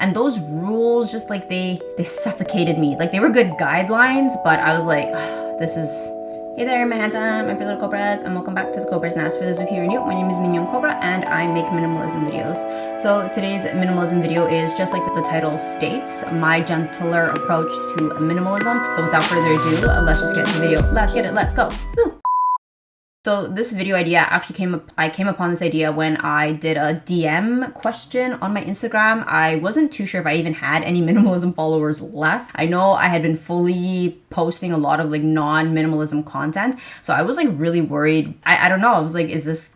And those rules just like they suffocated me. Like they were good guidelines, but I was like, this is... Hey there, my handsome, my pretty little Cobras, and welcome back to the Cobras Nest. For those of you who are new, my name is Mignon Cobra and I make minimalism videos. So today's minimalism video is just like the title states, my gentler approach to minimalism. So without further ado, let's just get into the video. Let's get it, let's go. Woo! So this video idea actually I came upon this idea when I did a DM question on my Instagram. I wasn't too sure if I even had any minimalism followers left. I know I had been fully posting a lot of like non-minimalism content. So I was like really worried. I don't know. I was like,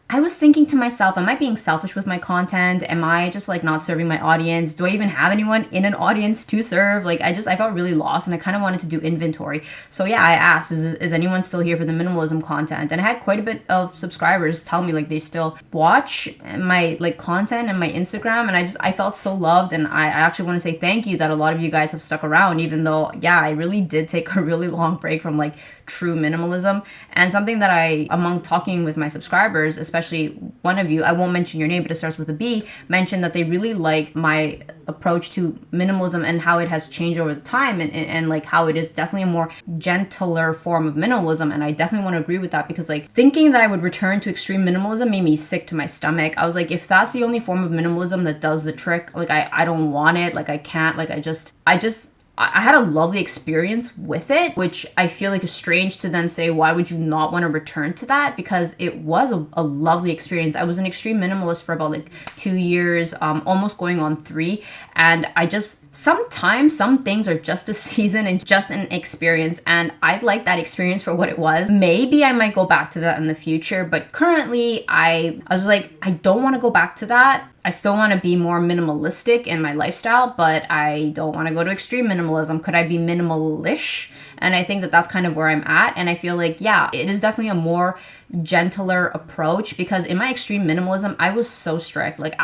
I was thinking to myself, am I being selfish with my content? Am I just like not serving my audience? Do I even have anyone in an audience to serve? Like I felt really lost and I kind of wanted to do inventory. So yeah, I asked, is anyone still here for the minimalism content? And I had quite a bit of subscribers tell me like they still watch my like content and my Instagram, and I felt so loved, and I actually want to say thank you that a lot of you guys have stuck around, even though yeah, I really did take a really long break from like true minimalism. And something that among talking with my subscribers, especially one of you, I won't mention your name but it starts with a B, mentioned that they really liked my approach to minimalism and how it has changed over the time, and like how it is definitely a more gentler form of minimalism. And I definitely want to agree with that, because like thinking that I would return to extreme minimalism made me sick to my stomach. I was like, if that's the only form of minimalism that does the trick, like I don't want it. Like I can't, like I had a lovely experience with it, which I feel like is strange to then say, why would you not want to return to that? Because it was a lovely experience. I was an extreme minimalist for about like 2 years, almost going on 3. And sometimes some things are just a season and just an experience. And I like that experience for what it was. Maybe I might go back to that in the future. But currently I was like, I don't want to go back to that. I still want to be more minimalistic in my lifestyle, but I don't want to go to extreme minimalism. Could I be minimalish? And I think that that's kind of where I'm at. And I feel like, yeah, it is definitely a more gentler approach, because in my extreme minimalism, I was so strict. Like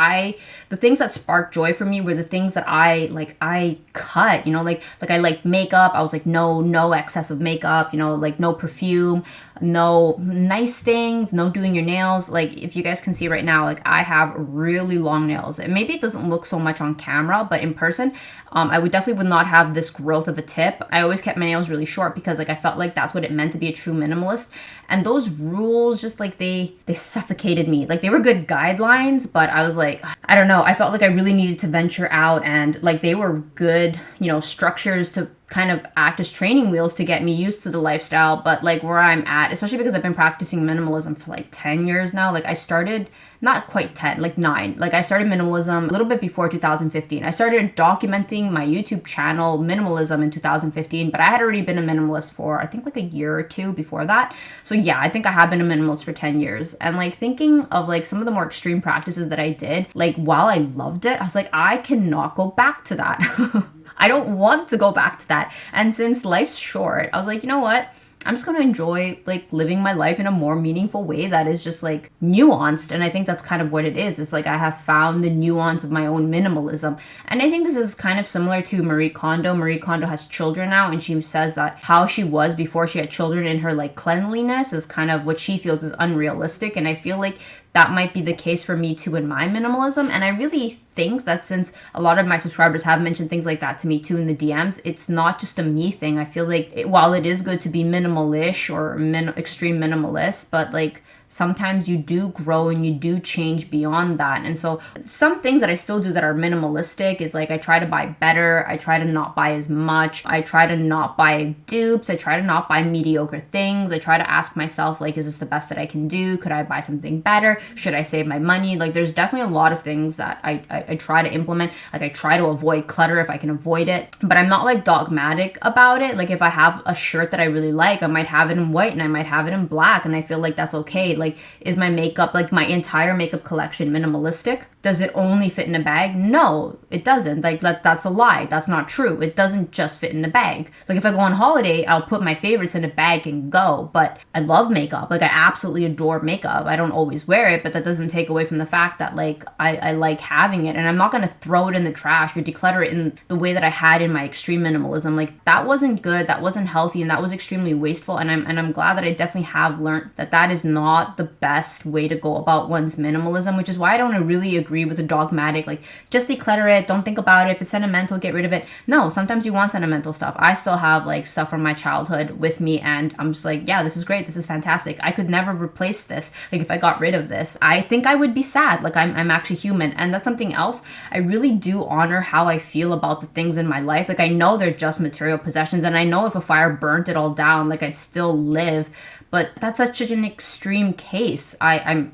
the things that sparked joy for me were the things that I cut, you know, like I like makeup. I was like, no excessive makeup, you know, like no perfume, no nice things, no doing your nails. Like if you guys can see right now, like I have really long nails, and maybe it doesn't look so much on camera, but in person, I would not have this growth of a tip. I always kept my nails really short because like I felt like that's what it meant to be a true minimalist. And those rules just like they suffocated me. Like they were good guidelines, but I was like, I don't know. I felt like I really needed to venture out, and like they were good, you know, structures to kind of act as training wheels to get me used to the lifestyle. But like where I'm at, especially because I've been practicing minimalism for like 10 years now. Like I started, not quite 10, like 9. Like I started minimalism a little bit before 2015. I started documenting my YouTube channel minimalism in 2015, but I had already been a minimalist for I think like a year or 2 before that. So yeah, I think I have been a minimalist for 10 years. And like thinking of like some of the more extreme practices that I did, like while I loved it, I was like, I cannot go back to that. I don't want to go back to that. And since life's short, I was like, you know what? I'm just going to enjoy like living my life in a more meaningful way that is just like nuanced. And I think that's kind of what it is. It's like I have found the nuance of my own minimalism. And I think this is kind of similar to Marie Kondo. Marie Kondo has children now, and she says that how she was before she had children in her like cleanliness is kind of what she feels is unrealistic. And I feel like that might be the case for me too in my minimalism. And I really think that since a lot of my subscribers have mentioned things like that to me too in the DMs, it's not just a me thing. I feel like while it is good to be minimalish or extreme minimalist, but like sometimes you do grow and you do change beyond that. And so some things that I still do that are minimalistic is like I try to buy better. I try to not buy as much. I try to not buy dupes. I try to not buy mediocre things. I try to ask myself, like, is this the best that I can do? Could I buy something better? Should I save my money? Like there's definitely a lot of things that I try to implement. Like I try to avoid clutter if I can avoid it, but I'm not like dogmatic about it. Like if I have a shirt that I really like, I might have it in white and I might have it in black, and I feel like that's okay. Like, is my makeup, like my entire makeup collection, minimalistic? Does it only fit in a bag? No, it doesn't. Like that's a lie. That's not true. It doesn't just fit in a bag. Like if I go on holiday, I'll put my favorites in a bag and go. But I love makeup. Like I absolutely adore makeup. I don't always wear it, but that doesn't take away from the fact that like I like having it, and I'm not gonna throw it in the trash or declutter it in the way that I had in my extreme minimalism. Like that wasn't good. That wasn't healthy, and that was extremely wasteful. And I'm glad that I definitely have learned that that is not the best way to go about one's minimalism, which is why I don't really agree agree with the dogmatic, like just declutter it, don't think about it. If it's sentimental, get rid of it. No, sometimes you want sentimental stuff. I still have like stuff from my childhood with me, and I'm just like, yeah, this is great. This is fantastic. I could never replace this. Like if I got rid of this, I think I would be sad. Like I'm actually human. And that's something else. I really do honor how I feel about the things in my life. Like I know they're just material possessions, and I know if a fire burnt it all down, like I'd still live. But that's such an extreme case. I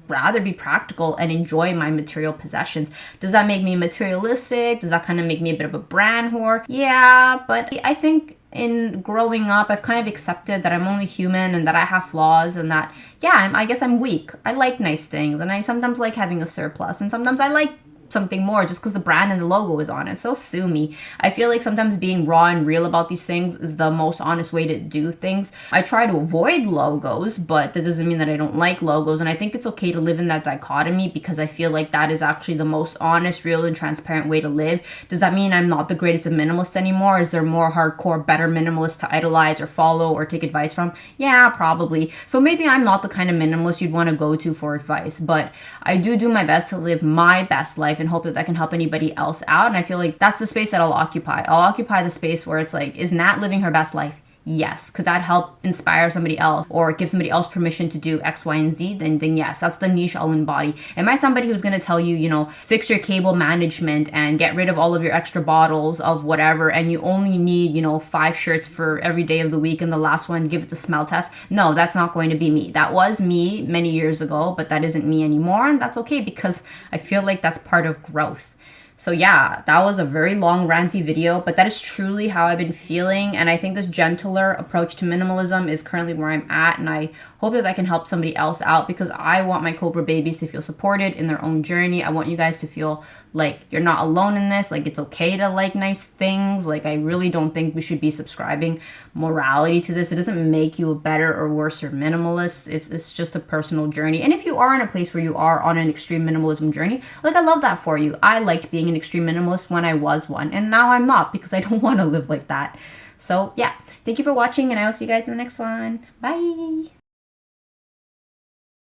rather be practical and enjoy my material possessions. Does that make me materialistic? Does that kind of make me a bit of a brand whore? Yeah, but I think in growing up, I've kind of accepted that I'm only human and that I have flaws, and that, yeah, I guess I'm weak. I like nice things, and I sometimes like having a surplus, and sometimes I like something more just because the brand and the logo is on it. So sue me. I feel like sometimes being raw and real about these things is the most honest way to do things. I try to avoid logos, but that doesn't mean that I don't like logos. And I think it's okay to live in that dichotomy, because I feel like that is actually the most honest, real, and transparent way to live. Does that mean I'm not the greatest of minimalists anymore? Is there more hardcore, better minimalists to idolize or follow or take advice from? Yeah, probably. So maybe I'm not the kind of minimalist you'd want to go to for advice, but I do my best to live my best life and hope that that can help anybody else out. And I feel like that's the space that I'll occupy. I'll occupy the space where it's like, is Nat living her best life? Yes. Could that help inspire somebody else or give somebody else permission to do X, Y, and Z? Then yes, that's the niche I'll embody. Am I somebody who's going to tell you, fix your cable management and get rid of all of your extra bottles of whatever, and you only need, 5 shirts for every day of the week, and the last one, give it the smell test? No, that's not going to be me. That was me many years ago, but that isn't me anymore, and that's okay, because I feel like that's part of growth. So yeah, that was a very long ranty video, but that is truly how I've been feeling. And I think this gentler approach to minimalism is currently where I'm at. And I hope that I can help somebody else out, because I want my Cobra babies to feel supported in their own journey. I want you guys to feel like you're not alone in this. Like it's okay to like nice things. Like I really don't think we should be subscribing morality to this. It doesn't make you a better or worse or minimalist. It's just a personal journey. And if you are in a place where you are on an extreme minimalism journey, like I love that for you. I liked being an extreme minimalist when I was one, and now I'm not, because I don't want to live like that. So yeah, thank you for watching, and I will see you guys in the next one. Bye.